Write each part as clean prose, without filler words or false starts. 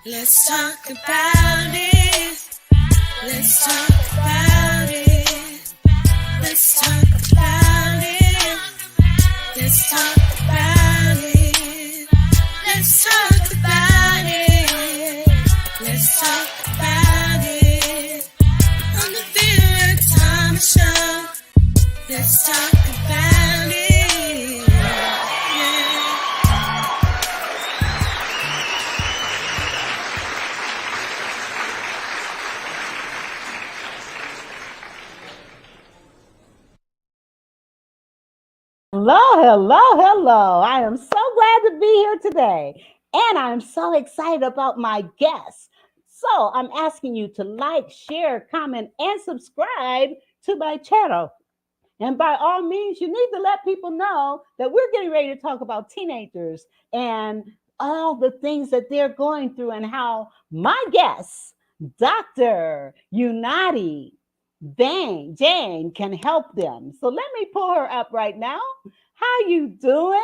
Let's talk about it. Let's talk about it. Let's talk about it. Let's talk about it. Let's talk about it. Let's talk about it. On the Vera Thomas Show. Let's talk about it. Yeah. Hello. I am so glad to be here today. And I'm so excited about my guests. So I'm asking you to like, share, comment, and subscribe to my channel. And by all means, you need to let people know that we're getting ready to talk about teenagers and all the things that they're going through and how my guest, Dr. Unnatti Jain, can help them. So let me pull her up right now. How you doing?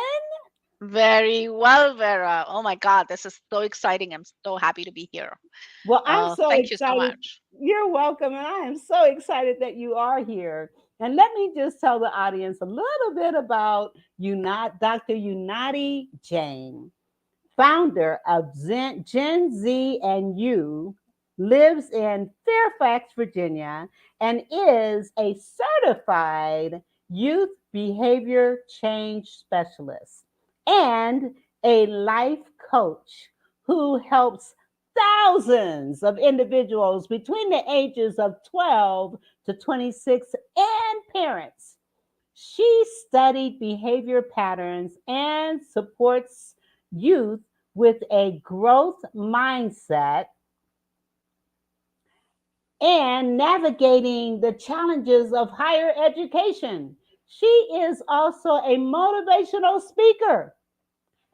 Very well, Vera. Oh my God, this is so exciting. I'm so happy to be here. Well, I'm so Thank you so excited. much. You're welcome. And I am so excited that you are here. And let me just tell the audience a little bit about Dr. Unnatti Jain, founder of Gen Z and You, lives in Fairfax, Virginia, and is a certified youth behavior change specialist and a life coach who helps thousands of individuals between the ages of 12 to 26 and parents. She studied behavior patterns and supports youth with a growth mindset and navigating the challenges of higher education. She is also a motivational speaker,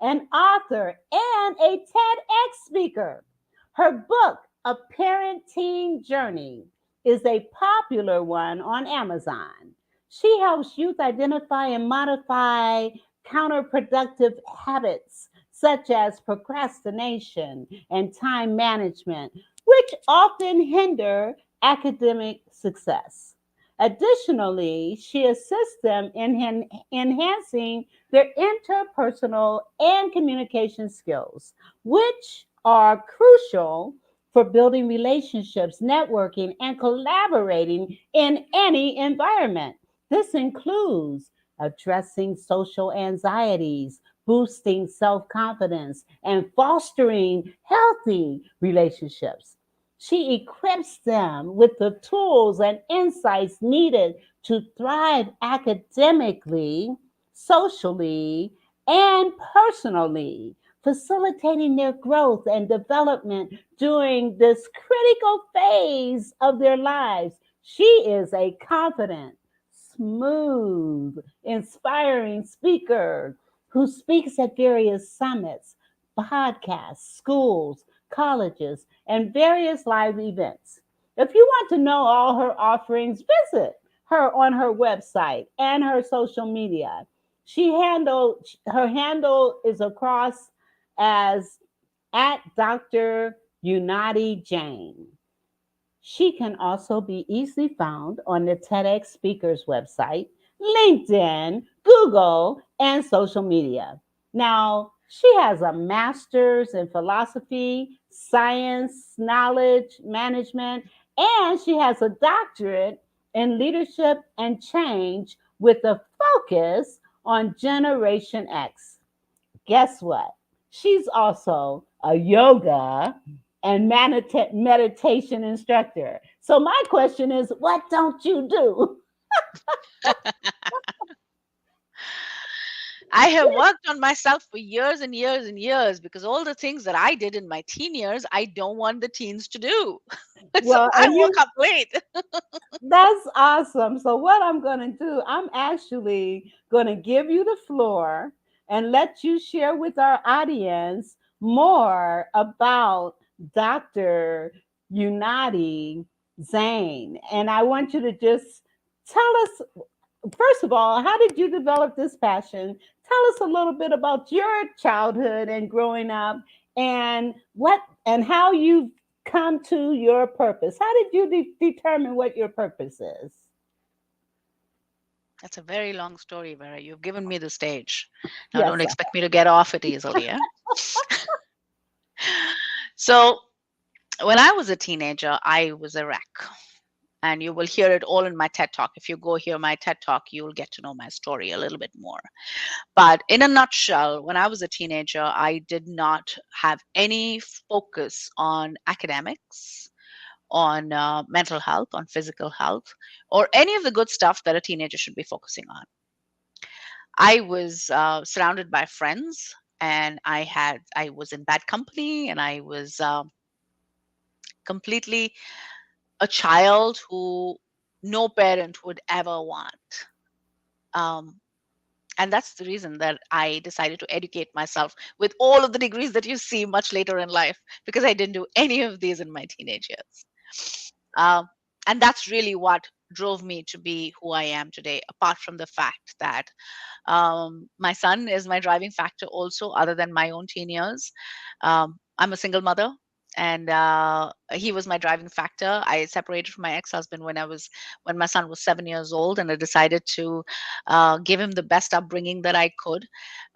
an author, and a TEDx speaker. Her book, A Parenting Journey, is a popular one on Amazon. She helps youth identify and modify counterproductive habits such as procrastination and time management, which often hinder academic success. Additionally, she assists them in enhancing their interpersonal and communication skills, which are crucial for building relationships, networking, and collaborating in any environment. This includes addressing social anxieties, boosting self confidence, and fostering healthy relationships. She equips them with the tools and insights needed to thrive academically, socially, and personally, facilitating their growth and development during this critical phase of their lives. She is a confident, smooth, inspiring speaker who speaks at various summits, podcasts, schools, colleges, and various live events. If you want to know all her offerings, visit her on her website and her social media. Her handle is across as at Dr. Unnatti Jain. She can also be easily found on the TEDx Speakers website, LinkedIn, Google, and social media. Now, she has a master's in philosophy, science, knowledge management, and she has a doctorate in leadership and change with a focus on Generation X. Guess what? She's also a yoga and meditation instructor. So my question is, what don't you do? I have worked on myself for years and years and years because all the things that I did in my teen years, I don't want the teens to do. So Well, I woke up late. that's awesome. So what I'm going to do, I'm actually going to give you the floor and let you share with our audience more about Dr. Unnatti Jain. And I want you to just tell us, first of all, how did you develop this passion? Tell us a little bit about your childhood and growing up and how you come to your purpose. How did you determine what your purpose is? That's a very long story, Vera. You've given me the stage. Now Yes, don't expect me to get off it easily, yeah? So when I was a teenager, I was a wreck. And you will hear it all in my TED Talk. If you go hear my TED Talk, you will get to know my story a little bit more. But in a nutshell, when I was a teenager, I did not have any focus on academics, on mental health, on physical health, or any of the good stuff that a teenager should be focusing on. I was surrounded by friends, and I was in bad company, and I was completely a child who no parent would ever want. Um, and that's the reason that I decided to educate myself with all of the degrees that you see much later in life, because I didn't do any of these in my teenage years. Um, and that's really what drove me to be who I am today, apart from the fact that my son is my driving factor also, other than my own teen years. I'm a single mother, and he was my driving factor. I separated from my ex-husband when my son was 7 years old, and I decided to give him the best upbringing that I could.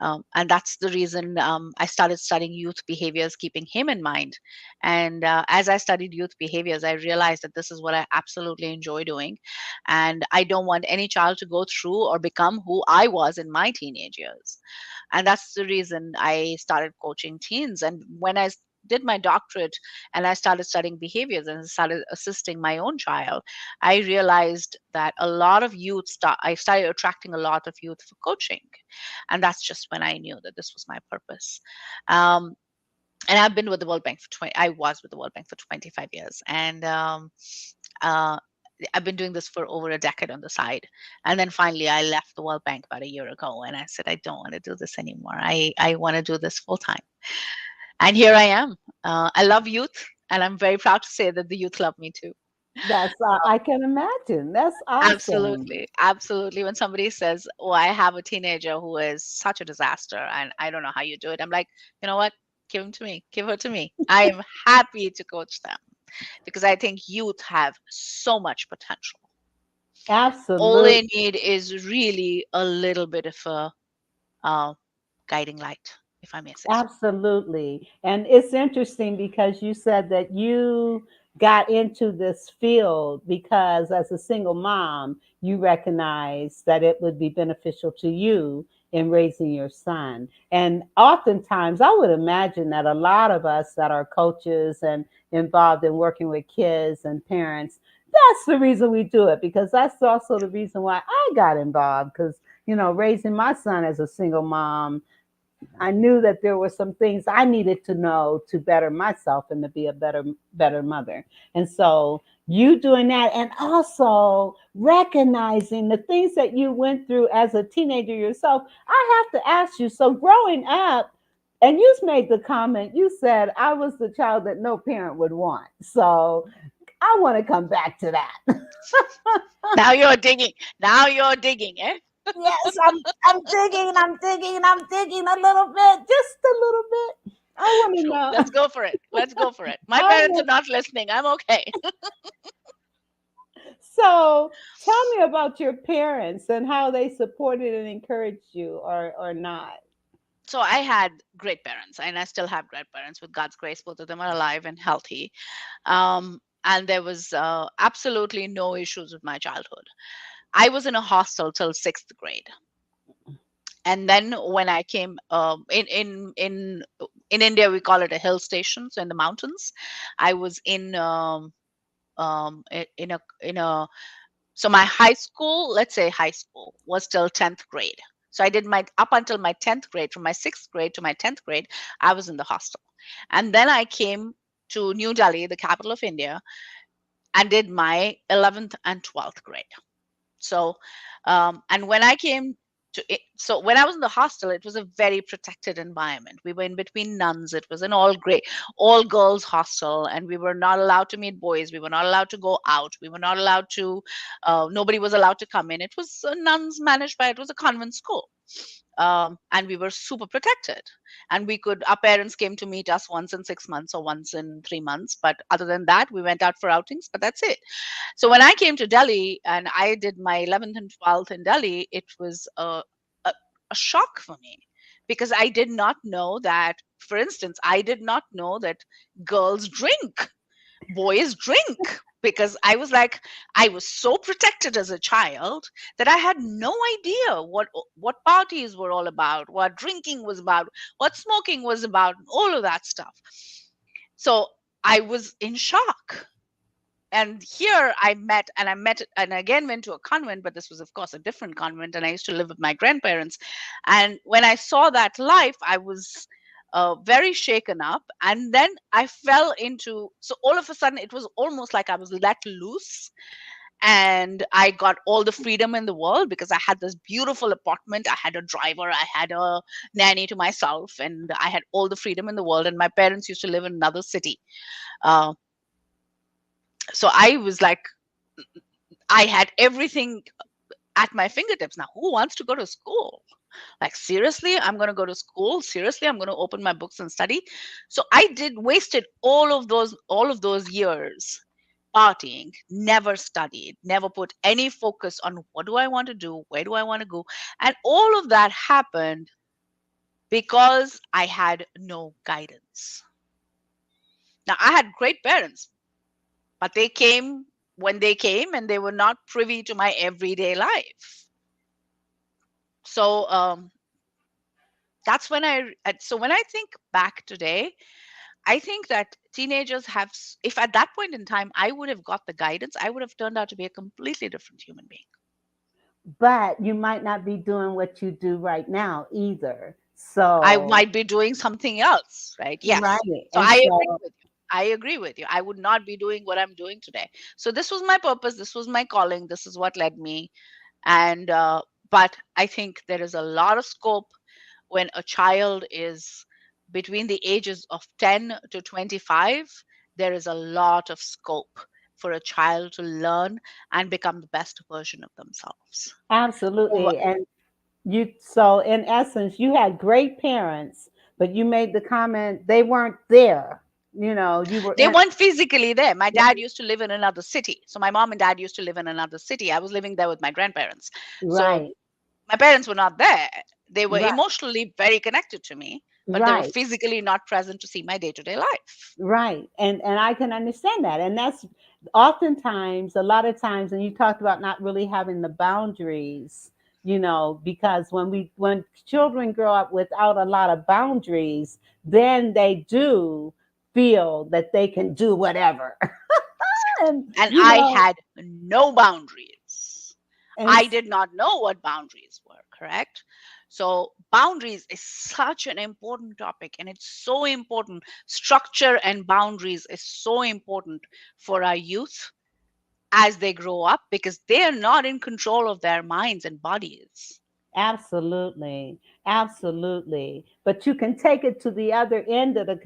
And that's the reason I started studying youth behaviors, keeping him in mind. And as I studied youth behaviors, I realized that this is what I absolutely enjoy doing. And I don't want any child to go through or become who I was in my teenage years. And that's the reason I started coaching teens. And when I did my doctorate and I started studying behaviors and started assisting my own child, I realized that a lot of I started attracting a lot of youth for coaching. And that's just when I knew that this was my purpose. Um, and I've been with the World Bank for 20, I was with the World Bank for 25 years. And uh, I've been doing this for over a decade on the side. And then finally, I left the World Bank about a year ago, and I said, I don't want to do this anymore. I want to do this full time. And here I am. I love youth, and I'm very proud to say that the youth love me too. that's I can imagine. That's awesome. Absolutely. Absolutely. When somebody says, oh, I have a teenager who is such a disaster and I don't know how you do it, I'm like, you know what? Give him to me. Give her to me. I am happy to coach them because I think youth have so much potential. All Absolutely. they need is really a little bit of a uh, guiding light, if I may say so. Absolutely. And it's interesting because you said that you got into this field because as a single mom, you recognized that it would be beneficial to you in raising your son. And oftentimes, I would imagine that a lot of us that are coaches and involved in working with kids and parents, that's the reason we do it because that's also the reason why I got involved because, raising my son as a single mom, I knew that there were some things I needed to know to better myself and to be a better mother. And so you doing that and also recognizing the things that you went through as a teenager yourself. I have to ask you, so growing up, and you made the comment, you said I was the child that no parent would want. So I want to come back to that. Now you're digging. Now you're digging, eh? Yes, I'm digging, I'm digging, I'm digging a little bit, just a little bit. I want to True. know. Let's go for it. Let's go for it. My I parents are want, not listening. I'm okay. so tell me about your parents and how they supported and encouraged you or not. So I had great parents, and I still have great parents. With God's grace, both of them are alive and healthy. And there was absolutely no issues with my childhood. I was in a hostel till sixth grade, and then when I came in India, we call it a hill station, so in the mountains. I was in a so my high school, let's say high school, was till 10th grade. So I did my up until my 10th grade, from my sixth grade to my 10th grade, I was in the hostel. And then I came to New Delhi, the capital of India, and did my 11th and 12th grade. So, and when I came to it, so when I was in the hostel, it was a very protected environment. We were in between nuns. It was an all girls hostel, and we were not allowed to meet boys. We were not allowed to go out. We were not allowed to. Nobody was allowed to come in. It was nuns managed by. It was a convent school. and we were super protected. And our parents came to meet us once in 6 months or once in 3 months. But other than that, we went out for outings, but that's it. So when I came to Delhi and I did my 11th and 12th in Delhi, it was a, a shock for me because I did not know that, for instance, I did not know that girls drink, boys drink, because I was so protected as a child that I had no idea what parties were all about, what drinking was about, what smoking was about, all of that stuff. So I was in shock. And here I met and again went to a convent, but this was of course a different convent, and I used to live with my grandparents. And when I saw that life, I was very shaken up. And then I fell into, so all of a sudden it was almost like I was let loose, and I got all the freedom in the world because I had this beautiful apartment, I had a driver, I had a nanny to myself, and I had all the freedom in the world. And my parents used to live in another city. uh, so I was like, I had everything at my fingertips. Now, who wants to go to school? Like, seriously, I'm going to go to school. Seriously, I'm going to open my books and study. So I wasted all of those years partying, never studied, never put any focus on what do I want to do? Where do I want to go? And all of that happened because I had no guidance. Now, I had great parents, but they came when they came and they were not privy to my everyday life. So that's when when I think back today, I think that teenagers have, if at that point in time I would have got the guidance, I would have turned out to be a completely different human being. But you might not be doing what you do right now either. I So, might be doing something else, right? Yes. right. So And I agree so, with you. I agree with you. I would not be doing what I'm doing today. So this was my purpose. This was my calling. This is what led me. And but I think there is a lot of scope when a child is between the ages of 10 to 25. There is a lot of scope for a child to learn and become the best version of themselves. Over, absolutely. And so in essence, you had great parents, but you made the comment they weren't there. You were they in, weren't physically there. My dad used to live in another city. So my mom and dad used to live in another city. I was living there with my grandparents. So right, my parents were not there. They were right, emotionally very connected to me, but they were right. physically not present to see my day-to-day life. Right. And I can understand that. And that's oftentimes, a lot of times, and you talked about not really having the boundaries, because when children grow up without a lot of boundaries, then they do feel that they can do whatever. and And you I know, had no boundaries. and I did not know what boundaries were, correct? So, boundaries is such an important topic, and it's so important. Structure and boundaries is so important for our youth as they grow up because they are not in control of their minds and bodies. absolutely, absolutely. But you can take it to the other end of the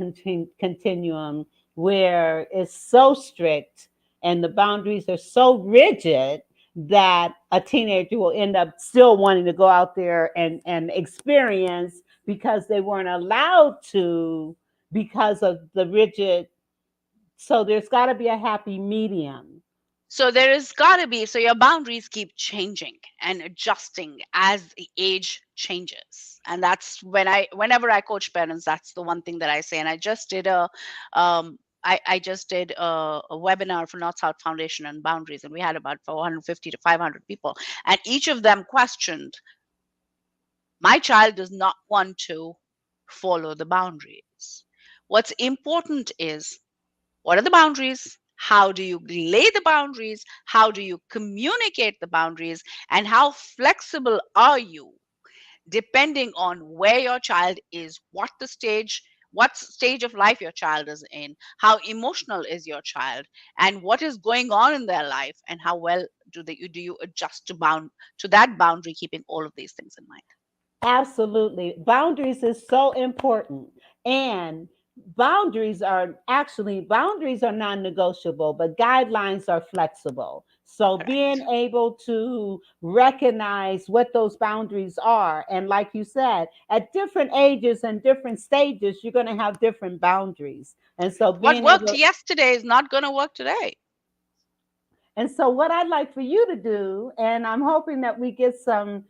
continuum where it's so strict and the boundaries are so rigid that a teenager will end up still wanting to go out there and experience because they weren't allowed to because of the rigid. So there's got to be a happy medium. So there is got to be, so your boundaries keep changing and adjusting as the age changes. And that's whenever I coach parents, that's the one thing that I say. And I just did a webinar for North South Foundation on boundaries, and we had about 450 to 500 people. And each of them questioned, my child does not want to follow the boundaries. What's important is, what are the boundaries? How do you lay the boundaries? How do you communicate the boundaries? And how flexible are you depending on where your child is, what stage of life your child is in, how emotional is your child, and what is going on in their life, and how well do you adjust to that boundary, keeping all of these things in mind. Absolutely. Boundaries is so important. And boundaries are non-negotiable, but guidelines are flexible. So Correct. being able to recognize what those boundaries are, and like you said, at different ages and different stages, you're going to have different boundaries. And so What being worked able, yesterday is not going to work today. and so what I'd like for you to do, and I'm hoping that we get some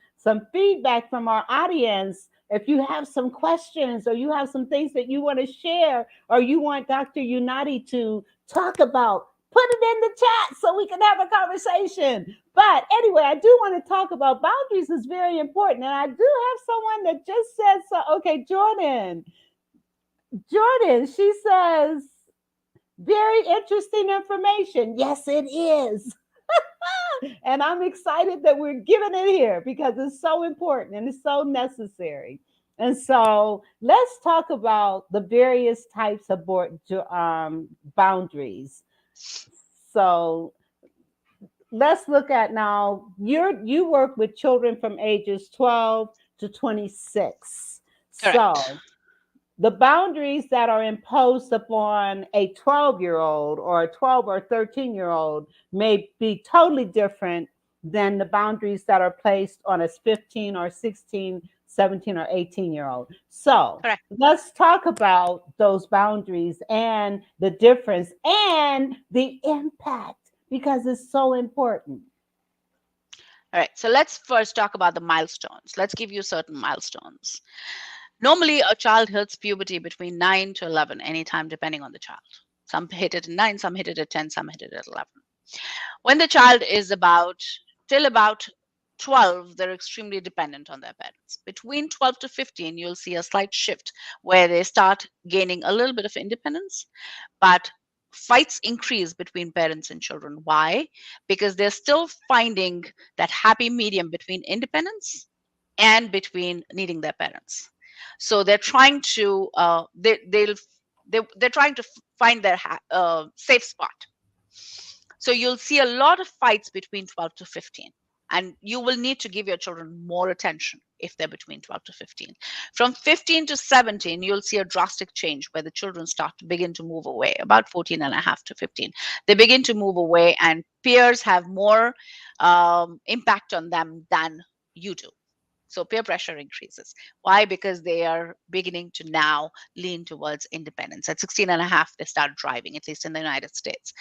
feedback from our audience. If you have some questions or you have some things that you want to share or you want Dr. Unnatti to talk about, put it in the chat so we can have a conversation. But anyway, I do want to talk about boundaries is very important. And I do have someone that just said so. Okay, Jordan. Jordan, she says, very interesting information. Yes, it is. And I'm excited that we're giving it here because it's so important and it's so necessary. And so let's talk about the various types of boundaries. So let's look at now. You work with children from ages 12 to 26. Correct. So the boundaries that are imposed upon a 12-year-old or a 12 or 13-year-old may be totally different than the boundaries that are placed on a 15 or 16, 17 or 18-year-old. So Correct. let's talk about those boundaries and the difference and the impact because it's so important. All right. So let's first talk about the milestones. Let's give you certain milestones. Normally, a child hits puberty between 9 to 11, anytime, depending on the child. Some hit it at 9, some hit it at 10, some hit it at 11. When the child is till about 12, they're extremely dependent on their parents. Between 12 to 15, you'll see a slight shift where they start gaining a little bit of independence, but fights increase between parents and children. Why? Because they're still finding that happy medium between independence and between needing their parents. So they're trying to they're trying to find their safe spot. So you'll see a lot of fights between 12 to 15. And you will need to give your children more attention if they're between 12 to 15. From 15 to 17, you'll see a drastic change where the children start to begin to move away, about 14 and a half to 15. They begin to move away, and peers have more impact on them than you do. So peer pressure increases. Why? Because they are beginning to now lean towards independence. At 16 and a half, they start driving, at least in the United States.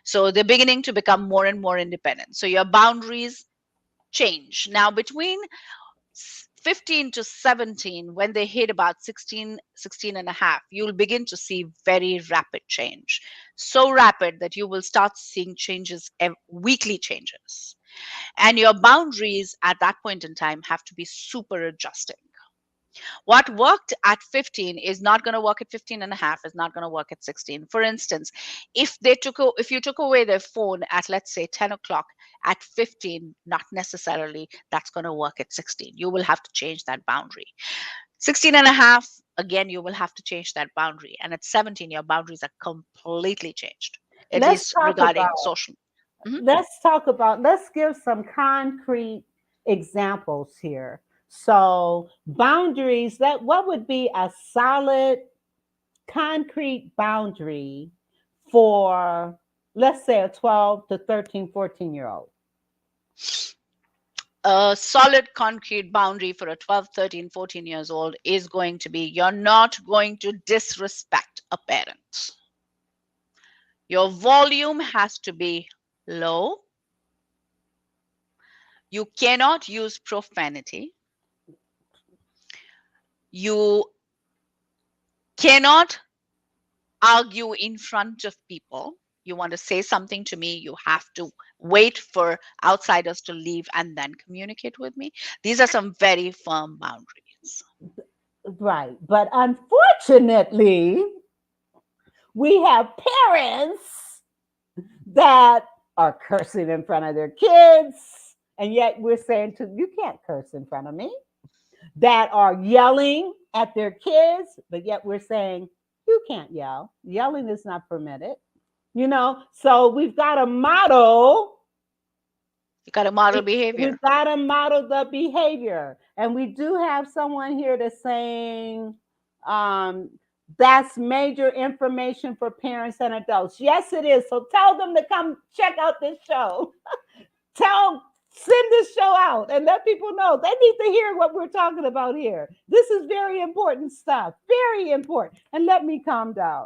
So they're beginning to become more and more independent. So your boundaries change. Now, between 15 to 17, when they hit about 16 and a half, you'll begin to see very rapid change. So rapid that you will start seeing changes, weekly changes. And your boundaries at that point in time have to be super adjusting. What worked at 15 is not going to work at 15 and a half, is not going to work at 16. For instance, if you took away their phone at, let's say, 10 o'clock at 15, not necessarily that's going to work at 16. You will have to change that boundary. 16 and a half, again, you will have to change that boundary. And at 17, your boundaries are completely changed, at Let's least talk regarding about social. let's give some concrete examples here. So boundaries, that what would be a solid concrete boundary for, let's say, a 12 to 13, 14-year-old? A solid concrete boundary for a 12, 13, 14 years old is going to be, you're not going to disrespect a parent. Your volume has to be low. You cannot use profanity. You cannot argue in front of people. You want to say something to me, you have to wait for outsiders to leave and then communicate with me. These are some very firm boundaries. Right. But unfortunately, we have parents that are cursing in front of their kids. And yet we're saying to you can't curse in front of me. That are yelling at their kids, but yet we're saying you can't yell. Yelling is not permitted. So we've got to model. You got to model behavior. We've got to model the behavior. And we do have someone here that's saying that's major information for parents and adults. Yes, it is. So tell them to come check out this show. Send this show out and let people know they need to hear what we're talking about here. This is very important stuff, very important. And let me calm down.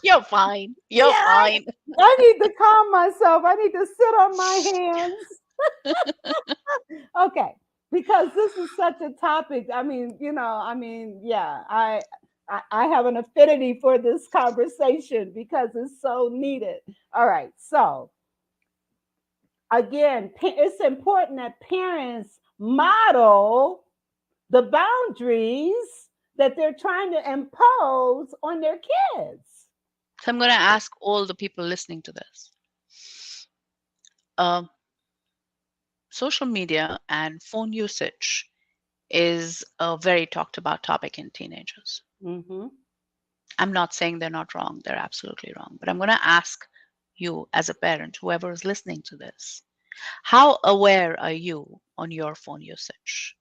You're fine. You're Yeah, fine. I need to calm myself. I need to sit on my hands. Okay, because this is such a topic. Yeah, I have an affinity for this conversation because it's so needed. All right, so again, it's important that parents model the boundaries that they're trying to impose on their kids. So I'm going to ask all the people listening to this. Social media and phone usage is a very talked about topic in teenagers. Mm-hmm. I'm not saying they're not wrong. They're absolutely wrong. But I'm going to ask you as a parent, whoever is listening to this, how aware are you on your phone usage?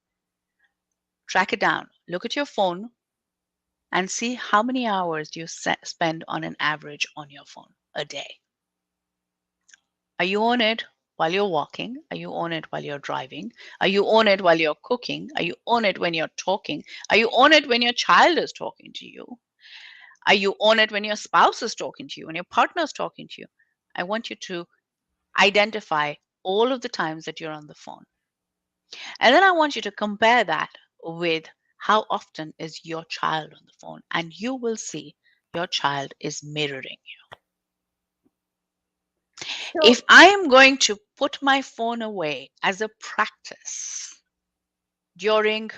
Track it down. Look at your phone and see how many hours you spend on an average on your phone a day. Are you on it while you're walking? Are you on it while you're driving? Are you on it while you're cooking? Are you on it when you're talking? Are you on it when your child is talking to you? Are you on it when your spouse is talking to you, when your partner is talking to you? I want you to identify all of the times that you're on the phone. And then I want you to compare that with how often is your child on the phone. And you will see your child is mirroring you. If I am going to put my phone away as a practice during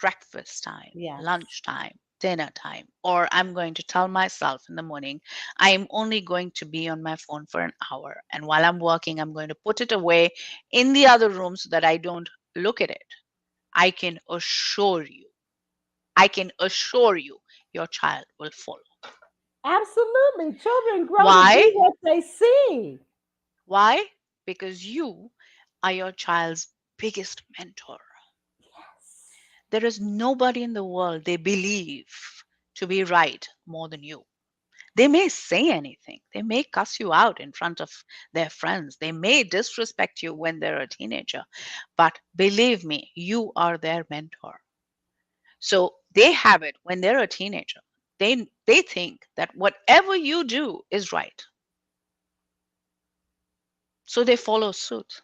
breakfast time, Yes. lunchtime, dinner time, or I'm going to tell myself in the morning, I am only going to be on my phone for an hour. And while I'm working, I'm going to put it away in the other room so that I don't look at it. I can assure you, your child will follow. Absolutely. Children grow to Why? do what they see. Why? Because you are your child's biggest mentor. Yes. There is nobody in the world they believe to be right more than you. They may say anything. They may cuss you out in front of their friends. They may disrespect you when they're a teenager. But believe me, you are their mentor. So they have it when they're a teenager. They think that whatever you do is right. So they follow suit.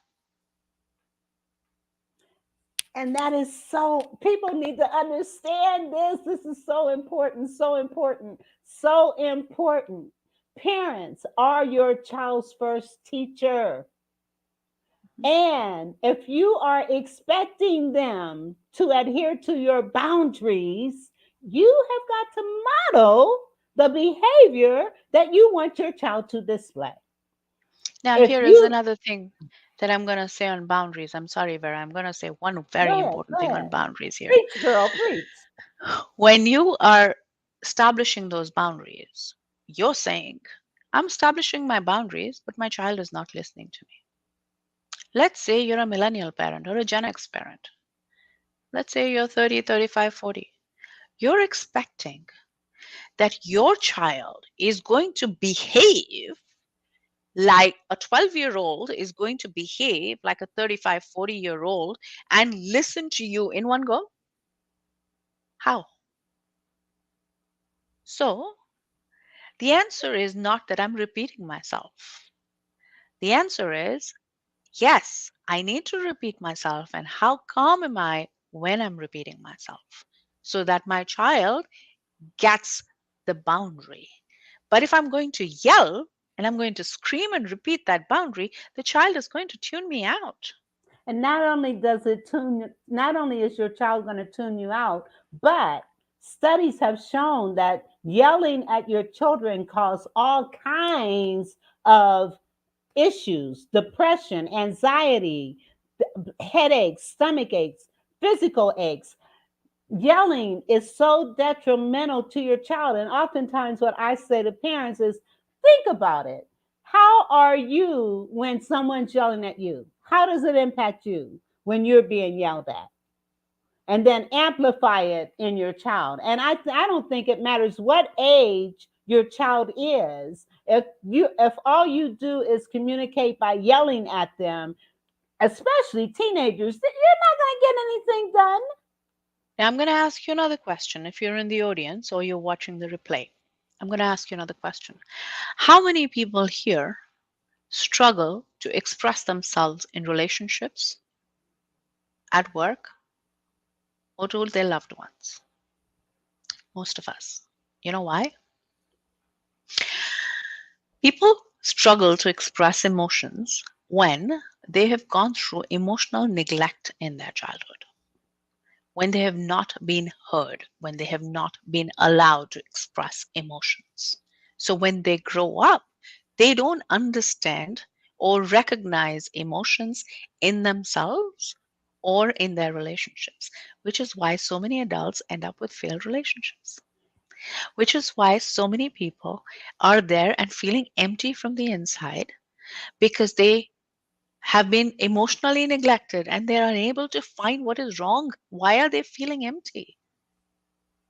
And that is so, people need to understand this. This is so important, so important, so important. Parents are your child's first teacher. And if you are expecting them to adhere to your boundaries, you have got to model the behavior that you want your child to display. Now, If here is you another thing that I'm going to say on boundaries. I'm sorry, Vera. I'm going to say one very important go thing on ahead, boundaries here. preach, girl, preach. When you are establishing those boundaries, you're saying, I'm establishing my boundaries, but my child is not listening to me. Let's say you're a millennial parent or a Gen X parent. Let's say you're 30, 35, 40. You're expecting that your child is going to behave like a 12-year-old is going to behave like a 35, 40-year-old and listen to you in one go? How? So the answer is not that I'm repeating myself. The answer is yes, I need to repeat myself. And how calm am I when I'm repeating myself so that my child gets the boundary? But if I'm going to yell and I'm going to scream and repeat that boundary, the child is going to tune me out. And not only is your child going to tune you out, but studies have shown that yelling at your children cause all kinds of issues, depression, anxiety, headaches, stomach aches, physical aches. Yelling is so detrimental to your child. And oftentimes, what I say to parents is think about it. How are you when someone's yelling at you? How does it impact you when you're being yelled at? And then amplify it in your child. And I don't think it matters what age your child is. If all you do is communicate by yelling at them, especially teenagers, you're not going to get anything done. Now, I'm going to ask you another question. If you're in the audience or you're watching the replay, I'm going to ask you another question. How many people here struggle to express themselves in relationships, at work, or to their loved ones? Most of us. You know why? People struggle to express emotions when they have gone through emotional neglect in their childhood, when they have not been heard, when they have not been allowed to express emotions. So when they grow up, they don't understand or recognize emotions in themselves or in their relationships, which is why so many adults end up with failed relationships, which is why so many people are there and feeling empty from the inside because they have been emotionally neglected and they are unable to find what is wrong. Why are they feeling empty?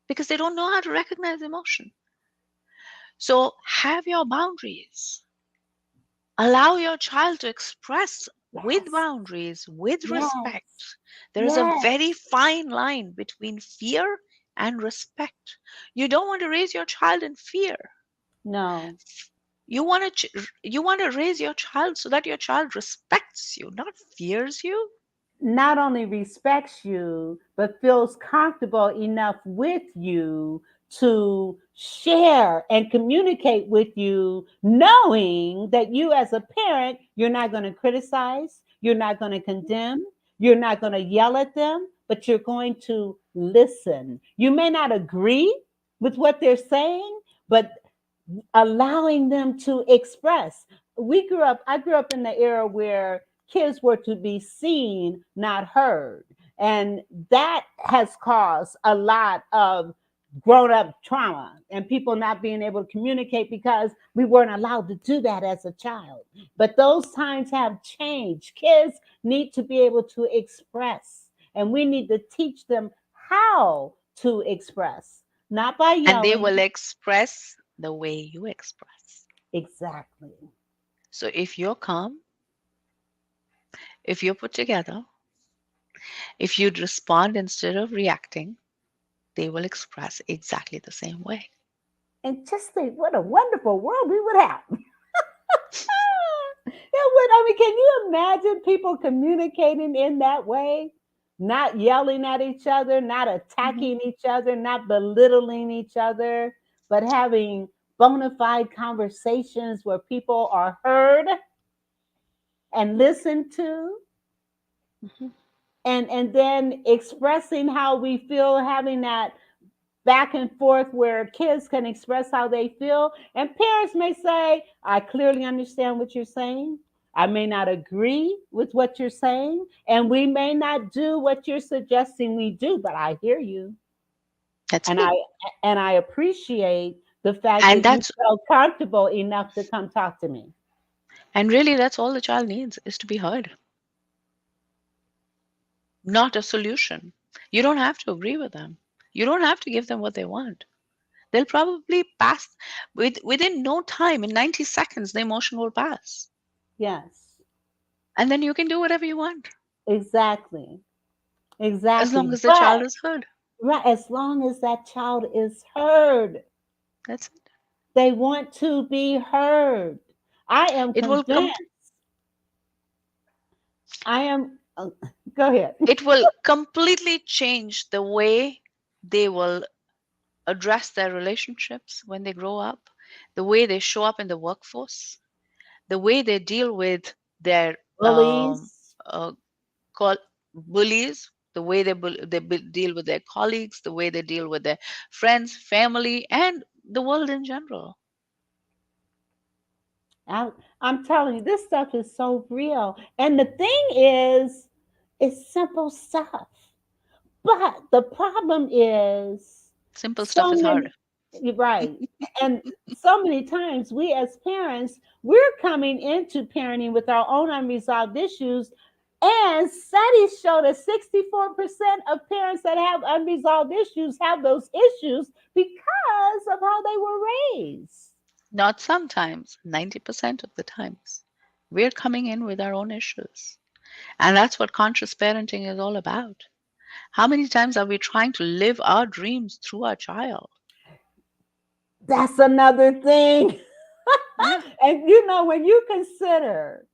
Because they don't know how to recognize emotion. So have your boundaries. Allow your child to express with Yes, boundaries, with yes, respect. There is a yes. very fine line between fear and respect. You don't want to raise your child in fear. No, You want to raise your child so that your child respects you, not fears you. not only respects you, but feels comfortable enough with you to share and communicate with you, knowing that you, as a parent, you're not going to criticize, you're not going to condemn, you're not going to yell at them, but you're going to listen. You may not agree with what they're saying, but allowing them to express. I grew up in the era where kids were to be seen, not heard. And that has caused a lot of grown up trauma and people not being able to communicate because we weren't allowed to do that as a child. But those times have changed. Kids need to be able to express, and we need to teach them how to express, not by And they yelling. will express the way you express. Exactly. So if you're calm, if you're put together, if you'd respond instead of reacting, they will express exactly the same way. And just think what a wonderful world we would have. It would, I mean, can you imagine people communicating in that way? Not yelling at each other, not Mhm. attacking each other, not belittling each other, but having bona fide conversations where people are heard and listened to, Mhm. and then expressing how we feel, having that back and forth where kids can express how they feel. And parents may say, I clearly understand what you're saying. I may not agree with what you're saying, and we may not do what you're suggesting we do, but I hear you. That's And it. I appreciate the fact And that you that's felt comfortable enough to come talk to me. and really that's all the child needs is to be heard, not a solution. You don't have to agree with them. You don't have to give them what they want. They'll probably pass within no time, in 90 seconds, the emotion will pass. Yes, And then you can do whatever you want exactly. as long Exactly. as the child But is heard. right, as long as that child is heard, That's it. they want to be heard. I am It will com- convinced. I am. Go ahead. it will completely change the way they will address their relationships when they grow up, the way they show up in the workforce, the way they deal with their Bullies. uh, bullies, the way deal with their colleagues, the way they deal with their friends, family, and the world in general. I, I'm telling you, this stuff is so real. And the thing is, it's simple stuff. But the problem is, Simple stuff so is hard. many, you're right. And so many times we as parents, we're coming into parenting with our own unresolved issues. And studies show that 64% of parents that have unresolved issues have those issues because of how they were ways. Not sometimes, 90% of the times. We're coming in with our own issues. And that's what conscious parenting is all about. How many times are we trying to live our dreams through our child? That's another thing. Yeah. And you know, when you consider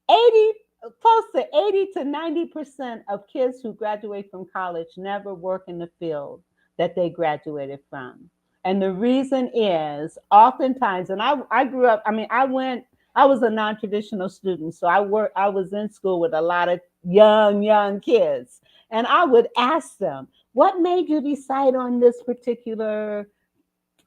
80, close to 80 to 90% of kids who graduate from college never work in the field that they graduated from. And the reason is oftentimes, and I grew up, I was a non-traditional student. So I was in school with a lot of young kids. And I would ask them, what made you decide on this particular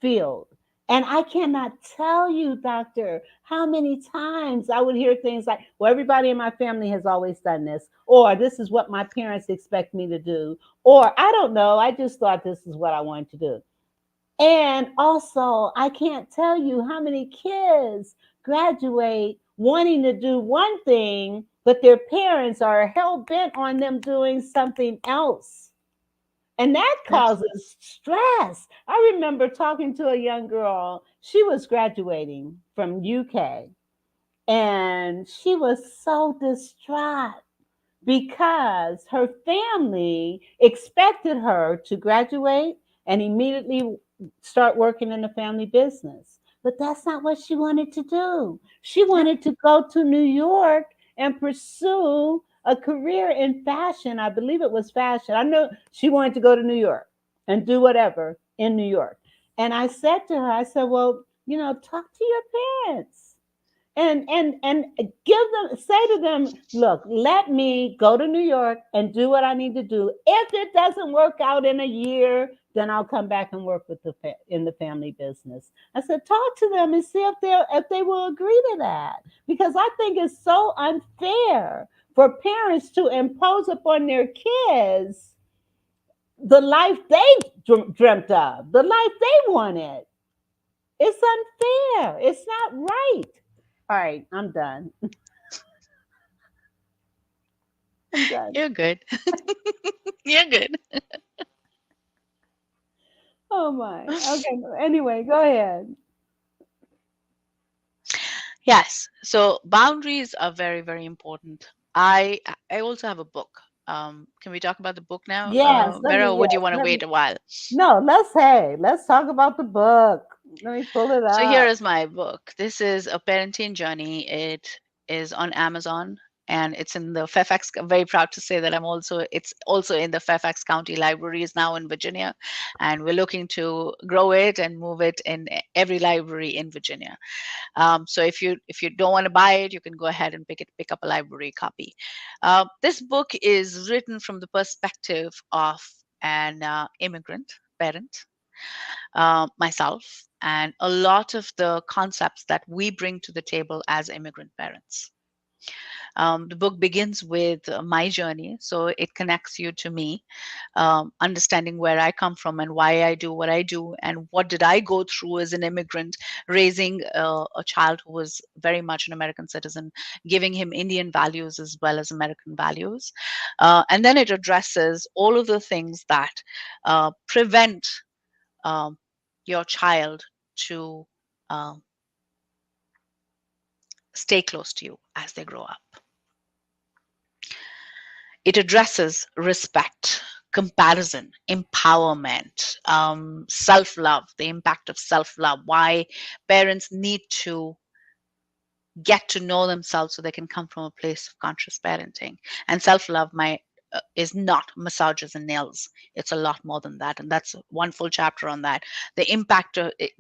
field? And I cannot tell you, doctor, how many times I would hear things like, well, everybody in my family has always done this, or this is what my parents expect me to do, or I don't know, I just thought this is what I wanted to do. And also, I can't tell you how many kids graduate wanting to do one thing, but their parents are hell bent on them doing something else. And that Yes. causes stress. I remember talking to a young girl. She was graduating from UK and she was so distraught because her family expected her to graduate and immediately start working in the family business. But that's not what she wanted to do. She Yeah. wanted to go to New York and pursue a career in fashion. I believe it was fashion. I know she wanted to go to New York and do whatever in New York. And I said to her, I said, well, talk to your parents and give them, say to them, look, let me go to New York and do what I need to do. If it doesn't work out in a year, then I'll come back and work with in the family business. I said, talk to them and see if they will agree to that, because I think it's so unfair for parents to impose upon their kids the life they dreamt of, the life they wanted. It's unfair. It's not right. All right, I'm done. I'm done. You're good. You're good. Oh my. Okay. Anyway, go ahead. Yes. So boundaries are very, very important. I also have a book. Can we talk about the book now, Yes. Let Vera, me. or would you Yes. want to Let me. wait a while? No. Let's talk about the book. Let me pull it So here up. is my book. This is a parenting journey. It is on Amazon and it's in the Fairfax. I'm very proud to say that it's also in the Fairfax County Libraries now in Virginia, and we're looking to grow it and move it in every library in Virginia. So if you don't want to buy it, you can go ahead and pick up a library copy. This book is written from the perspective of an immigrant parent, myself, and a lot of the concepts that we bring to the table as immigrant parents. The book begins with my journey, so it connects you to me, understanding where I come from and why I do what I do, and what did I go through as an immigrant, raising a child who was very much an American citizen, giving him Indian values as well as American values. And then it addresses all of the things that prevent um, your child to um, stay close to you as they grow up. It addresses respect, comparison, empowerment, self love, the impact of self love, why parents need to get to know themselves so they can come from a place of conscious parenting. And self love is not massages and nails. It's a lot more than that, and that's one full chapter on that. The impact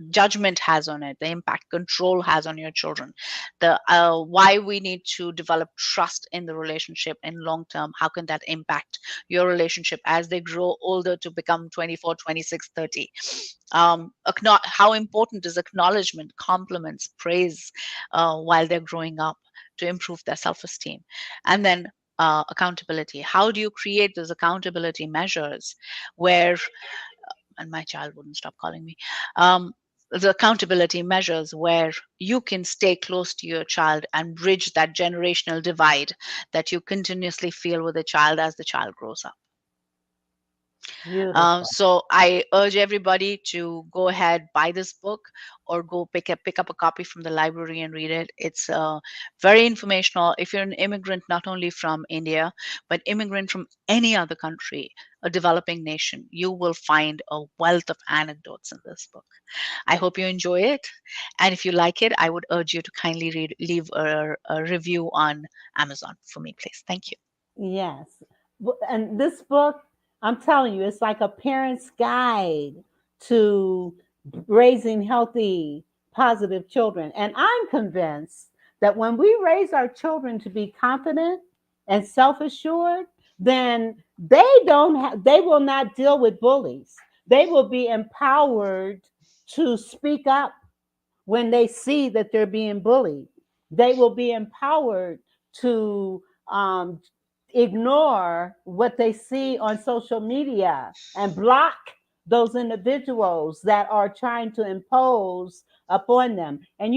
judgment has on it, the impact control has on your children, the why we need to develop trust in the relationship in long term. How can that impact your relationship as they grow older to become 24, 26, 30? How important is acknowledgement, compliments, praise while they're growing up to improve their self-esteem? And then accountability. How do you create those accountability measures where, and my child wouldn't stop calling me, the accountability measures where you can stay close to your child and bridge that generational divide that you continuously feel with the child as the child grows up. Beautiful. So I urge everybody to go ahead, buy this book, or go pick up a copy from the library and read it. It's very informational. If you're an immigrant, not only from India, but immigrant from any other country, a developing nation, you will find a wealth of anecdotes in this book. I hope you enjoy it. And if you like it, I would urge you to kindly leave a review on Amazon for me, please. Thank you. Yes. And this book, I'm telling you, it's like a parent's guide to raising healthy, positive children. And I'm convinced that when we raise our children to be confident and self-assured, then they will not deal with bullies. They will be empowered to speak up when they see that they're being bullied. They will be empowered to um, ignore what they see on social media and block those individuals that are trying to impose upon them. And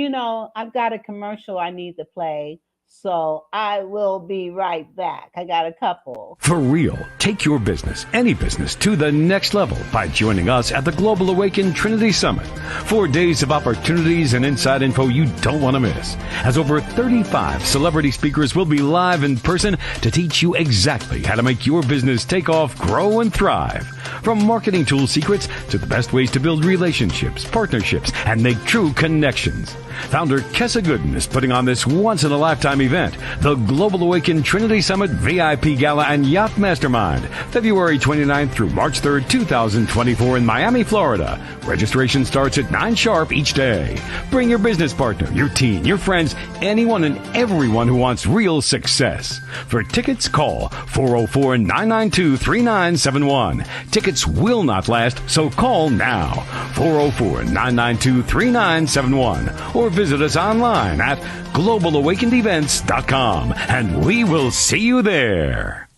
I've got a commercial I need to play. So I will be right back. I got a couple. For real, take your business, any business, to the next level by joining us at the Global Awaken Trinity Summit. 4 days of opportunities and inside info you don't want to miss, as over 35 celebrity speakers will be live in person to teach you exactly how to make your business take off, grow, and thrive. From marketing tool secrets to the best ways to build relationships, partnerships, and make true connections. Founder Kessa Gooden is putting on this once-in-a-lifetime event, the Global Awaken Trinity Summit VIP Gala and Yacht Mastermind, February 29th through March 3rd, 2024 in Miami, Florida. Registration starts at 9 sharp each day. Bring your business partner, your teen, your friends, anyone and everyone who wants real success. For tickets, call 404-992-3971. Tickets will not last, so call now. 404-992-3971. Or visit us online at globalawakenedevents.com, and we will see you there.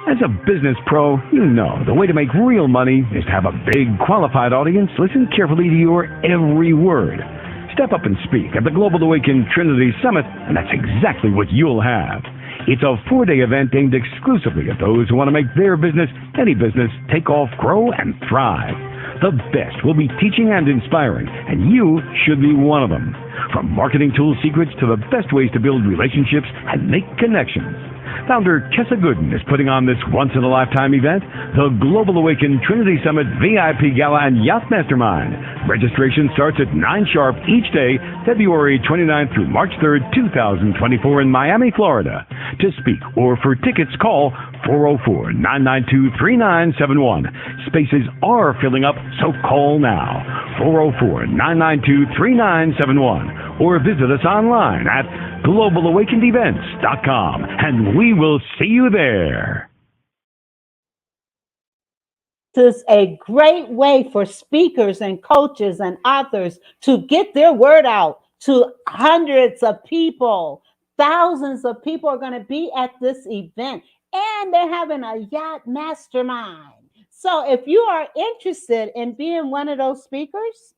As a business pro, you know the way to make real money is to have a big, qualified audience listen carefully to your every word. Step up and speak at the Global Awaken Trinity Summit, and that's exactly what you'll have. It's a 4-day event aimed exclusively at those who want to make their business, any business, take off, grow, and thrive. The best will be teaching and inspiring, and you should be one of them. From marketing tool secrets to the best ways to build relationships and make connections. Founder Kessa Gooden is putting on this once-in-a-lifetime event, the Global Awaken Trinity Summit VIP Gala and Yacht Mastermind. Registration starts at 9 sharp each day, February 29th through March 3rd, 2024 in Miami, Florida. To speak or for tickets, call 404-992-3971. Spaces are filling up, so call now. 404-992-3971. Or visit us online at globalawakenedevents.com, and we will see you there. This is a great way for speakers and coaches and authors to get their word out to hundreds of people. Thousands of people are going to be at this event, and they're having a yacht mastermind. So if you are interested in being one of those speakers,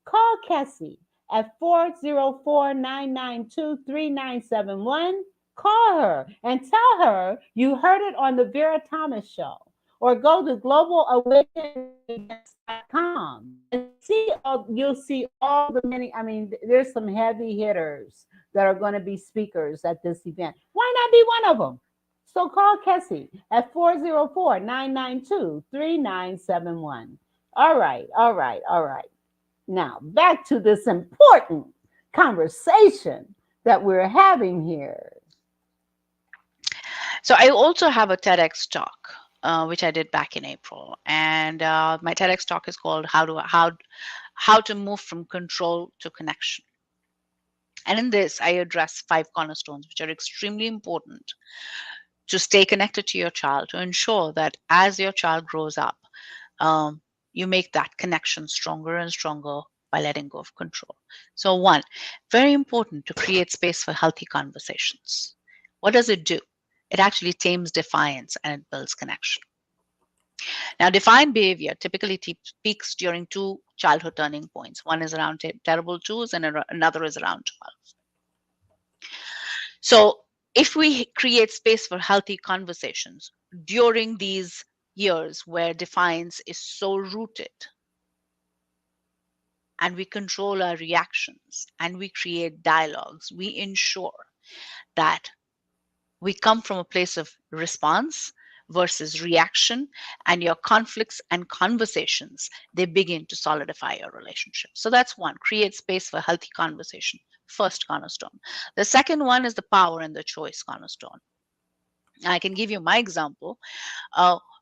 call Kessie at 404-992-3971. Call her and tell her you heard it on the Vera Thomas Show. Or go to globalawakenedevents.com and you'll see all the many. I mean, there's some heavy hitters that are going to be speakers at this event. Why not be one of them? So call Kessie at 404-992-3971. All right. Now, back to this important conversation that we're having here. So I also have a TEDx talk, which I did back in April. And my TEDx talk is called How to Move from Control to Connection. And in this, I address 5 cornerstones, which are extremely important to stay connected to your child, to ensure that as your child grows up, you make that connection stronger and stronger by letting go of control. So 1, very important to create space for healthy conversations. What does it do? It actually tames defiance and it builds connection. Now, defiant behavior typically peaks during 2 childhood turning points. One is around terrible twos and another is around 12. So if we create space for healthy conversations during these years where defiance is so rooted, and we control our reactions and we create dialogues, we ensure that we come from a place of response versus reaction, and your conflicts and conversations, they begin to solidify your relationship. So that's one, create space for healthy conversation. First cornerstone. The second one is the power and the choice cornerstone. I can give you my example.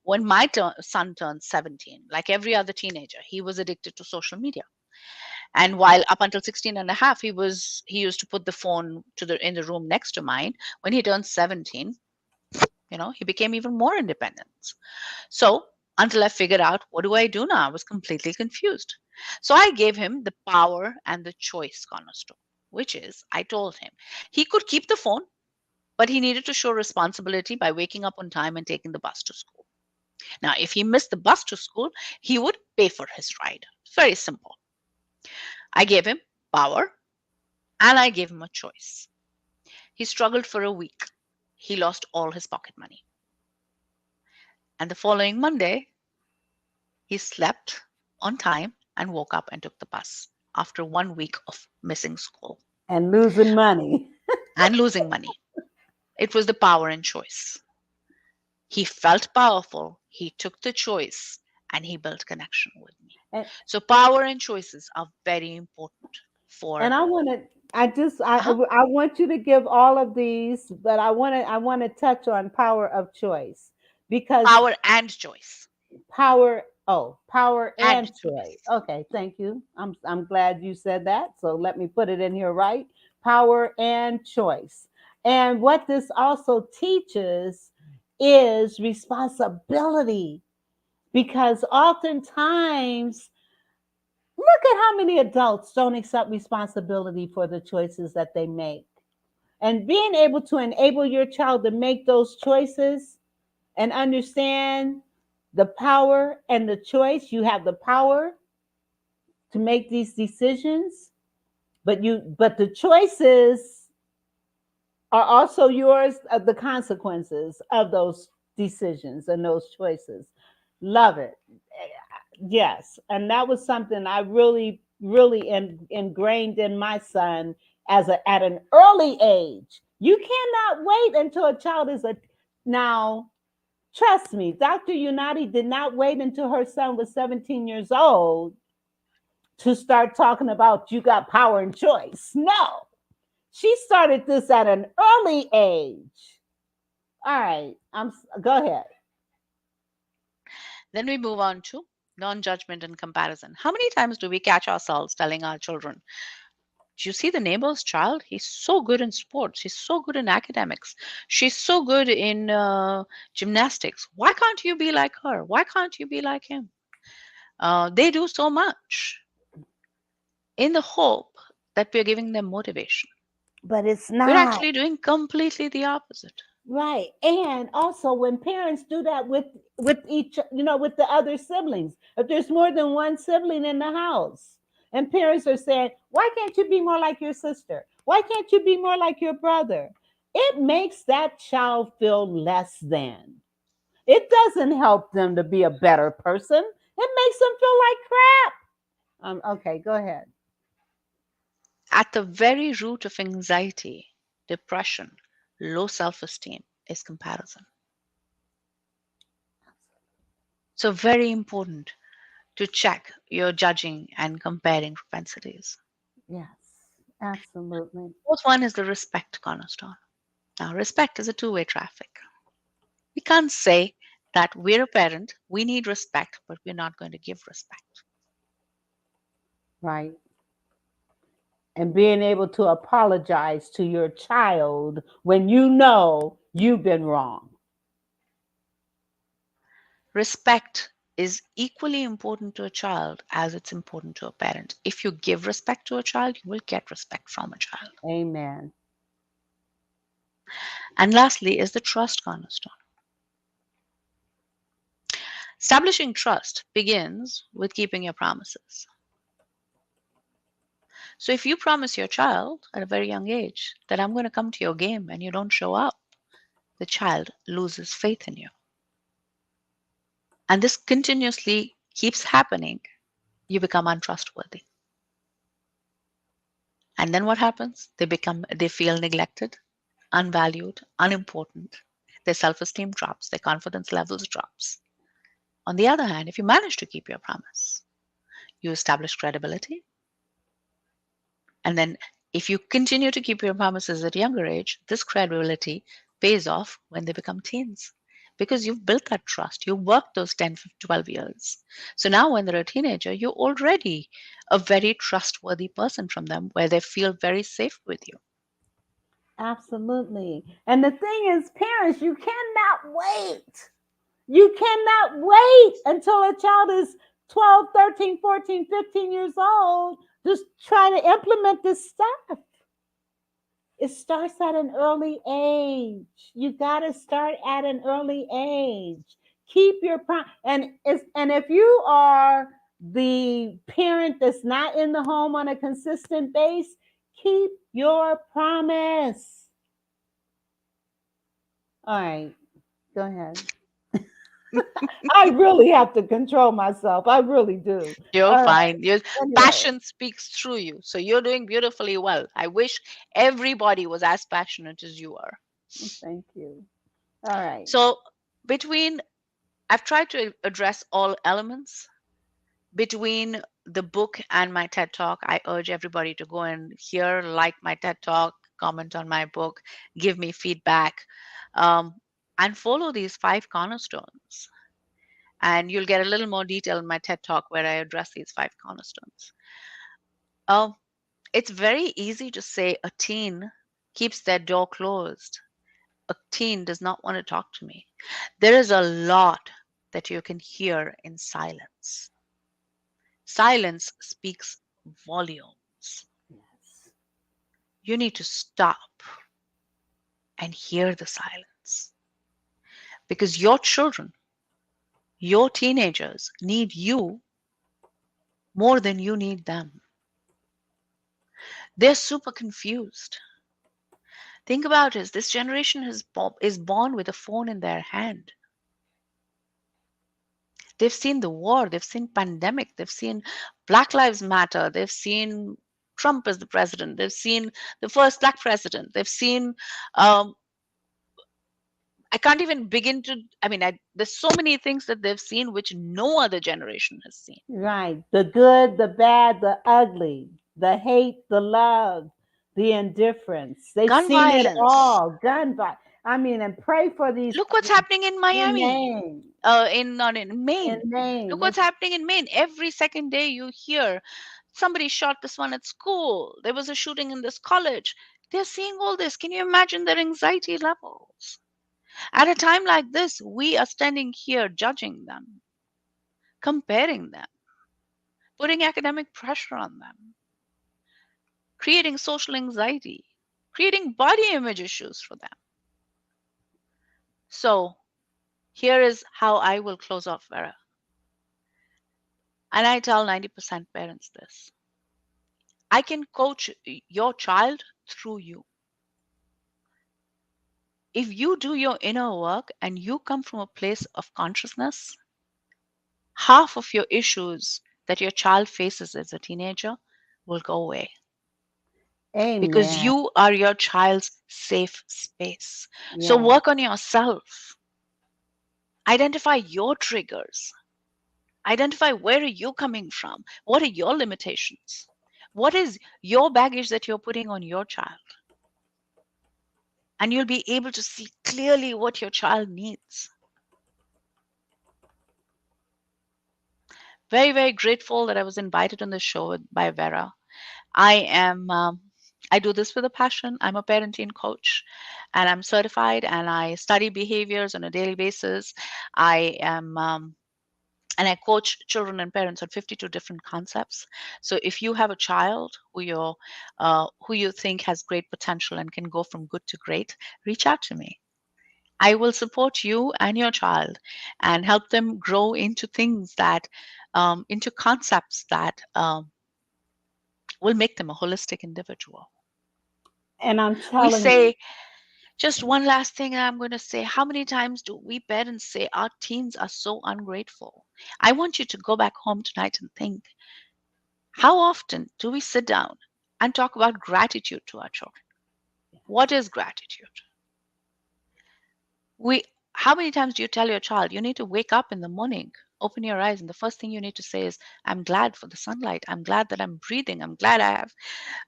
When my son turned 17, like every other teenager, he was addicted to social media. And while up until 16 and a half, he used to put the phone in the room next to mine. When he turned 17, he became even more independent. So until I figured out, what do I do now? I was completely confused. So I gave him the power and the choice cornerstone, which is, I told him he could keep the phone, but he needed to show responsibility by waking up on time and taking the bus to school. Now, if he missed the bus to school, he would pay for his ride. Very simple. I gave him power and I gave him a choice. He struggled for a week. He lost all his pocket money. And the following Monday, he slept on time and woke up and took the bus after 1 week of missing school. And losing money. And losing money. It was the power and choice. He felt powerful. He took the choice and he built connection with me. So power and choices are very important for. And I want you to give all of these, but I want to touch on power of choice, because power and choice. Power and choice. Okay, thank you. I'm glad you said that. So let me put it in here right. Power and choice. And what this also teaches is responsibility, because oftentimes, look at how many adults don't accept responsibility for the choices that they make. And being able to enable your child to make those choices and understand the power and the choice. You have the power to make these decisions, but the choices are also yours, of the consequences of those decisions and those choices. Love it. Yes. And that was something I really, really ingrained in my son at an early age. You cannot wait until a child is now. Trust me, Dr. Unnatti did not wait until her son was 17 years old to start talking about you got power and choice. No, she started this at an early age. All right, go ahead. Then we move on to non-judgment and comparison. How many times do we catch ourselves telling our children, do you see the neighbor's child? He's so good in sports. He's so good in academics. She's so good in gymnastics. Why can't you be like her? Why can't you be like him? They do so much in the hope that we're giving them motivation. But it's not. We're actually doing completely the opposite. Right. And also when parents do that with each, with the other siblings, if there's more than one sibling in the house, and parents are saying, why can't you be more like your sister? Why can't you be more like your brother? It makes that child feel less than. It doesn't help them to be a better person. It makes them feel like crap. Okay, go ahead. At the very root of anxiety, depression, low self-esteem is comparison. So very important to check your judging and comparing propensities. Yes, absolutely. Fourth one is the respect cornerstone. Now, respect is a two-way traffic. We can't say that we're a parent, we need respect, but we're not going to give respect. Right. And being able to apologize to your child when you know you've been wrong. Respect is equally important to a child as it's important to a parent. If you give respect to a child, you will get respect from a child. Amen. And lastly is the trust cornerstone. Establishing trust begins with keeping your promises. So if you promise your child at a very young age that I'm going to come to your game and you don't show up, the child loses faith in you. and this continuously keeps happening, you become untrustworthy. And then what happens? They feel neglected, unvalued, unimportant. Their self-esteem drops, their confidence levels drops. On the other hand, if you manage to keep your promise, you establish credibility. And then if you continue to keep your promises at a younger age, this credibility pays off when they become teens because you've built that trust. You worked those 10, 12 years. So now when they're a teenager, you're already a very trustworthy person from them where they feel very safe with you. Absolutely. And the thing is, parents, you cannot wait. You cannot wait until a child is 12, 13, 14, 15 years old just trying to implement this stuff. It starts at an early age. You got to start at an early age. Keep your and if you are the parent that's not in the home on a consistent base, keep your promise. All right, go ahead. I really have to control myself. I really do. You're All right. fine. Your Anyway, passion speaks through you. So you're doing beautifully well. I wish everybody was as passionate as you are. thank you. All right. So I've tried to address all elements. Between the book and my TED Talk, I urge everybody to go and like my TED Talk, comment on my book, give me feedback, and follow these 5 cornerstones. And you'll get a little more detail in my TED Talk where I address these 5 cornerstones. It's very easy to say a teen keeps their door closed. A teen does not want to talk to me. There is a lot that you can hear in silence. Silence speaks volumes. Yes. You need to stop and hear the silence. Because your children, your teenagers need you more than you need them. They're super confused. Think about it. This generation is born with a phone in their hand. They've seen the war. They've seen pandemic. They've seen Black Lives Matter. They've seen Trump as the president. They've seen the first black president. They've seen, I can't even begin to, there's so many things that they've seen which no other generation has seen. Right. The good, the bad, the ugly, the hate, the love, the indifference. They've Gun seen it violence. all. Gun violence. And pray for these. Look what's happening in Miami. In Maine. Maine. Look what's happening in Maine. Every second day you hear somebody shot this one at school. There was a shooting in this college. They're seeing all this. Can you imagine their anxiety levels? At a time like this, we are standing here judging them, comparing them, putting academic pressure on them, creating social anxiety, creating body image issues for them. So here is how I will close off, Vera. And I tell 90% parents this. I can coach your child through you. If you do your inner work and you come from a place of consciousness, half of your issues that your child faces as a teenager will go away. Amen. Because you are your child's safe space. Yeah. So work on yourself. Identify your triggers. Identify where are you coming from? What are your limitations? What is your baggage that you're putting on your child? And you'll be able to see clearly what your child needs. Very, very grateful that I was invited on the show by Vera. I do this with a passion. I'm a parenting coach and I'm certified and I study behaviors on a daily basis. And I coach children and parents on 52 different concepts. So if you have a child who you think has great potential and can go from good to great, reach out to me. I will support you and your child and help them grow into things that, into concepts that will make them a holistic individual. And I'm telling you, Just one last thing I'm going to say. How many times do we parents say our teens are so ungrateful? I want you to go back home tonight and think, how often do we sit down and talk about gratitude to our children? What is gratitude? How many times do you tell your child you need to wake up in the morning, open your eyes, and the first thing you need to say is, I'm glad for the sunlight. I'm glad that I'm breathing. I'm glad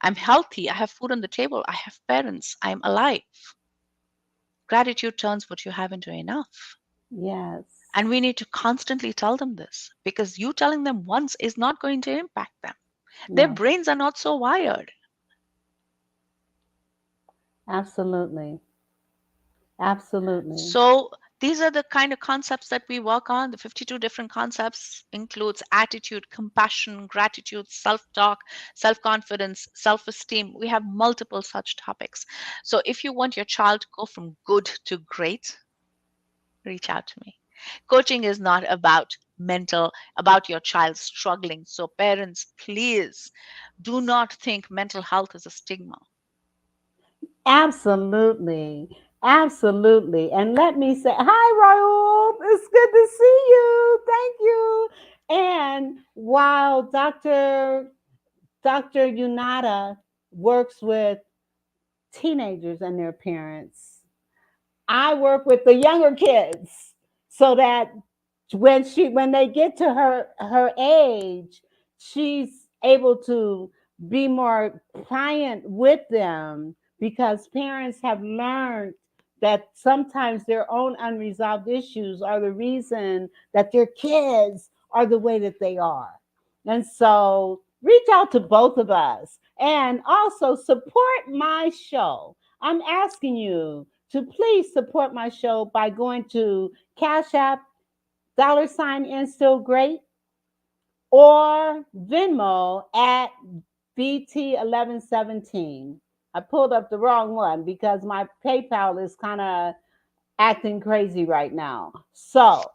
I'm healthy. I have food on the table. I have parents. I'm alive. Gratitude turns what you have into enough. Yes. And we need to constantly tell them this, because you telling them once is not going to impact them. Their No. brains are not so wired. Absolutely. Absolutely. So these are the kind of concepts that we work on. The 52 different concepts includes attitude, compassion, gratitude, self-talk, self-confidence, self-esteem. We have multiple such topics. So if you want your child to go from good to great, reach out to me. Coaching is not about your child struggling. So parents, please do not think mental health is a stigma. Absolutely. Absolutely. And let me say, hi, Raul. It's good to see you. Thank you. And while Dr. Unnatti works with teenagers and their parents, I work with the younger kids so that when they get to her age, she's able to be more pliant with them, because parents have learned that sometimes their own unresolved issues are the reason that their kids are the way that they are. And so reach out to both of us and also support my show. I'm asking you to please support my show by going to Cash App, $ in still great, or Venmo at BT1117. I pulled up the wrong one because my PayPal is kind of acting crazy right now. So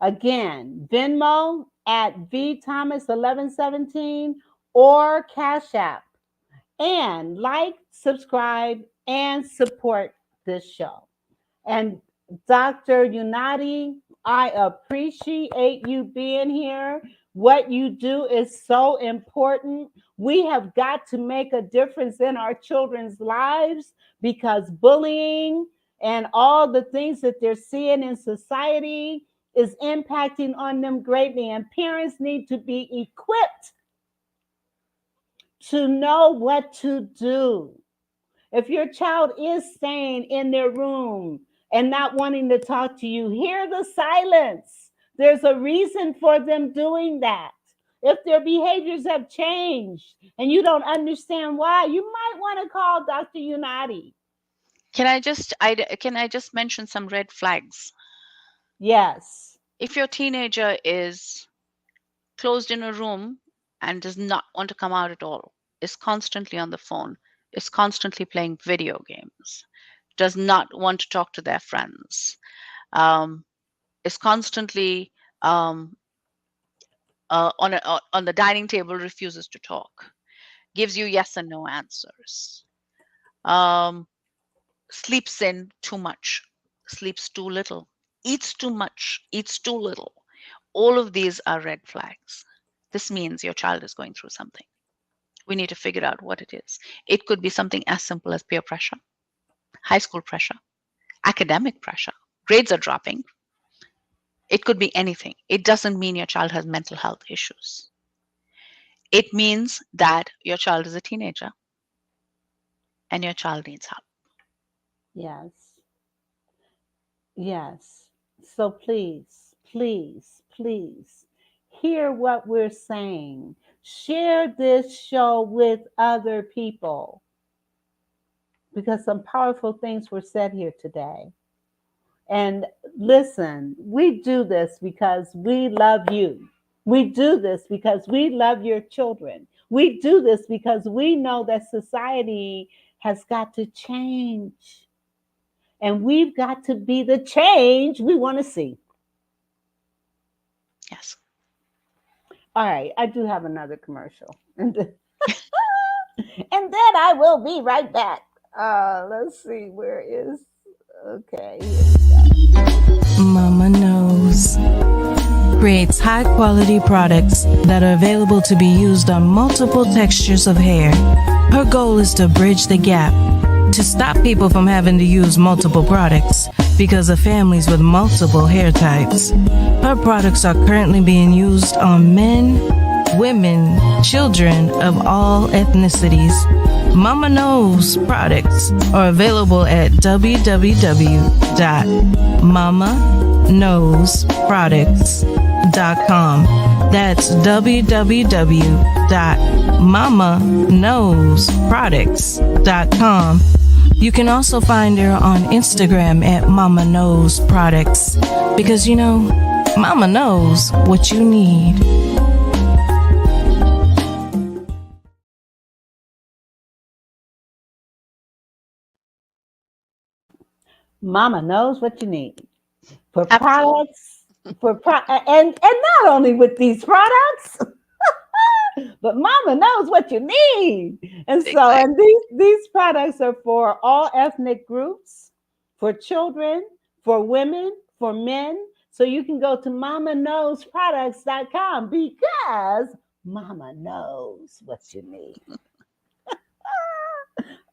again, Venmo at VThomas1117 or Cash App. And like, subscribe, and support this show. And Dr. Unnatti, I appreciate you being here. What you do is so important. We have got to make a difference in our children's lives, because bullying and all the things that they're seeing in society is impacting on them greatly. And parents need to be equipped to know what to do. If your child is staying in their room and not wanting to talk to you, hear the silence. There's a reason for them doing that. If their behaviors have changed and you don't understand why, you might want to call Dr. Unnatti. Can I just mention some red flags? Yes. If your teenager is closed in a room and does not want to come out at all, is constantly on the phone, is constantly playing video games, does not want to talk to their friends, is constantly on the dining table, refuses to talk, gives you yes and no answers, um, sleeps in too much, sleeps too little, eats too much, eats too little. All of these are red flags. This means your child is going through something. We need to figure out what it is. It could be something as simple as peer pressure, high school pressure, academic pressure, grades are dropping. It could be anything. It doesn't mean your child has mental health issues. It means that your child is a teenager and your child needs help. Yes. Yes. So please, please, please hear what we're saying. Share this show with other people, because some powerful things were said here today. And listen, we do this because we love you. We do this because we love your children. We do this because we know that society has got to change. And we've got to be the change we want to see. Yes. All right, I do have another commercial. And then I will be right back. Let's see, where is, okay, here we go. Mama Knows creates high-quality products that are available to be used on multiple textures of hair. Her goal is to bridge the gap to stop people from having to use multiple products because of families with multiple hair types. Her products are currently being used on men, women, children of all ethnicities. Mama Knows products are available at www.mamaknowsproducts.com. That's www.mamaknowsproducts.com. You can also find her on Instagram at Mama Knows Products because, you know, Mama knows what you need. Mama knows what you need for Absolutely. products, and not only with these products, but Mama knows what you need. And so, Exactly. and these products are for all ethnic groups, for children, for women, for men. So you can go to mamaknowsproducts.com because Mama knows what you need.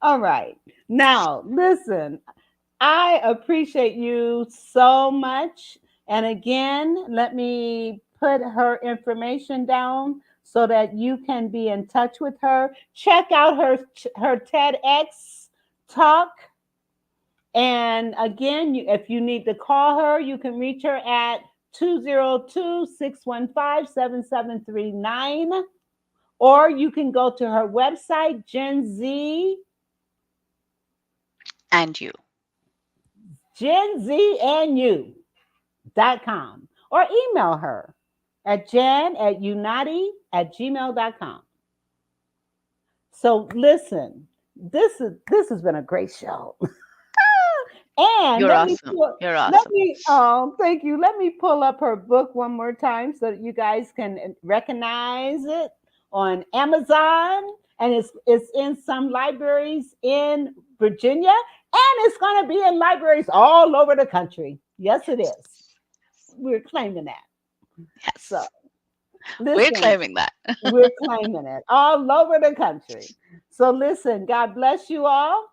All right. Now, listen, I appreciate you so much. And again, let me put her information down so that you can be in touch with her. Check out her TEDx talk. And again, if you need to call her, you can reach her at 202-615-7739. Or you can go to her website, GenZ And you. GenZandYou.com, or email her at jen@unnatti@gmail.com. So listen, this has been a great show. And You're let me awesome. pull, You're let awesome. me thank you. Let me pull up her book one more time so that you guys can recognize it on Amazon, and it's in some libraries in Virginia, and it's going to be in libraries all over the country. Yes, it is. We're claiming that. Yes. So We're listen, claiming that. we're claiming it all over the country. So listen, God bless you all.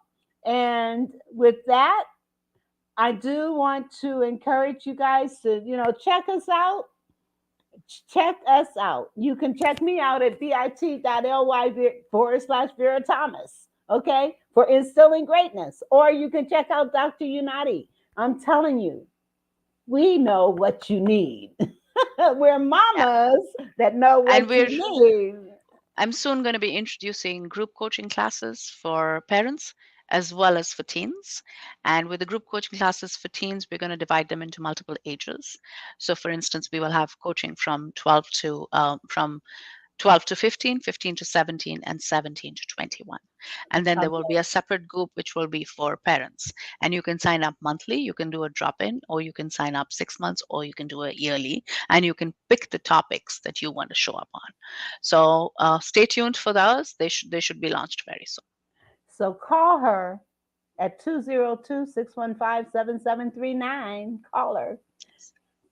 And with that, I do want to encourage you guys to, check us out. Check us out. You can check me out at bit.ly/Vera Thomas, okay, for instilling greatness. Or you can check out Dr. Unnatti. I'm telling you, we know what you need. We're mamas that know what you need. I'm soon going to be introducing group coaching classes for parents as well as for teens. And with the group coaching classes for teens, we're going to divide them into multiple ages. So for instance, we will have coaching from 12 to 15, 15 to 17, and 17 to 21. And then there will be a separate group which will be for parents. And you can sign up monthly, you can do a drop-in, or you can sign up 6 months, or you can do a yearly, and you can pick the topics that you want to show up on. So stay tuned for those. They should be launched very soon. So call her at 202-615-7739. Call her.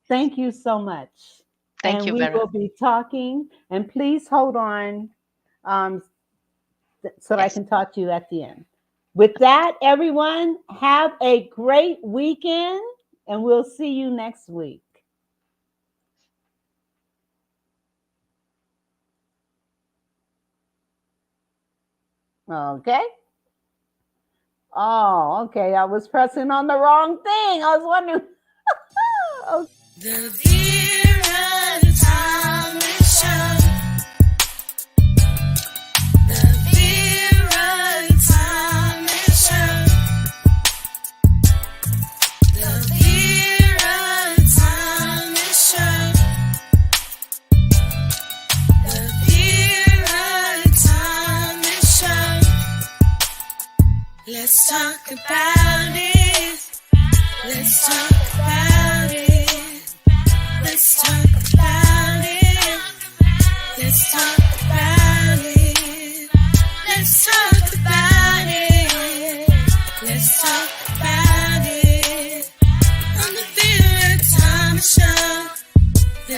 Thank you so much. Thank you, Vera. And we will be talking. And please hold on so that I can talk to you at the end. With that, everyone, have a great weekend, and we'll see you next week. Okay. Oh, okay. I was pressing on the wrong thing. I was wondering. The Vera Thomas Show. The Vera Thomas Show. The Vera Thomas Show. The Vera Thomas Show. Let's talk about it. Let's talk about it. Let's talk about it. Let's talk about it. Let's talk about it.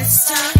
Let's talk